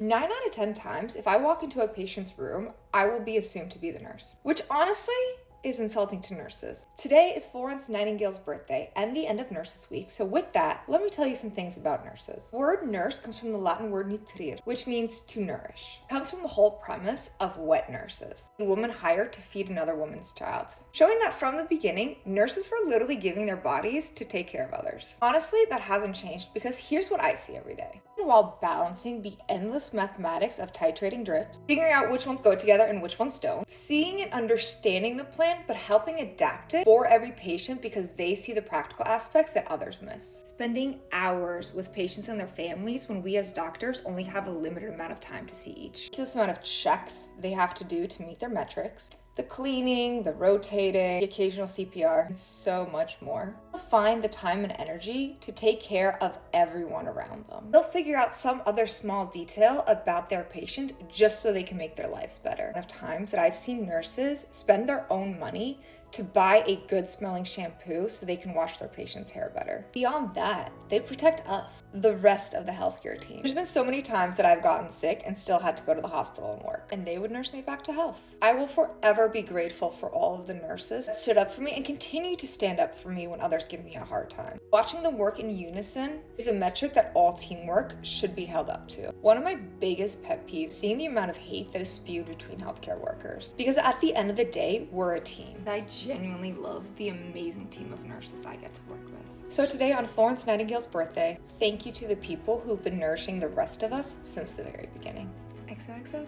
9 out of 10 times, if I walk into a patient's room, I will be assumed to be the nurse, which honestly is insulting to nurses. Today is Florence Nightingale's birthday and the end of Nurses Week, so with that, let me tell you some things about nurses. The word nurse comes from the Latin word nutrir, which means to nourish. It comes from the whole premise of wet nurses, a woman hired to feed another woman's child. Showing that from the beginning, nurses were literally giving their bodies to take care of others. Honestly, that hasn't changed because here's what I see every day. While balancing the endless mathematics of titrating drips, figuring out which ones go together and which ones don't, seeing and understanding the plan, but helping adapt it for every patient because they see the practical aspects that others miss. Spending hours with patients and their families when we as doctors only have a limited amount of time to see each. This amount of checks they have to do to meet their metrics, the cleaning, the rotating, the occasional CPR, and so much more. They'll find the time and energy to take care of everyone around them. They'll figure out some other small detail about their patient just so they can make their lives better. Of times that I've seen nurses spend their own money to buy a good smelling shampoo so they can wash their patient's hair better. Beyond that, they protect us, the rest of the healthcare team. There's been so many times that I've gotten sick and still had to go to the hospital and work, and they would nurse me back to health. I will forever be grateful for all of the nurses that stood up for me and continue to stand up for me when others give me a hard time. Watching them work in unison is a metric that all teamwork should be held up to. One of my biggest pet peeves is seeing the amount of hate that is spewed between healthcare workers. Because at the end of the day, we're a team. I genuinely love the amazing team of nurses I get to work with. So today on Florence Nightingale's birthday, thank you to the people who've been nourishing the rest of us since the very beginning. XOXO.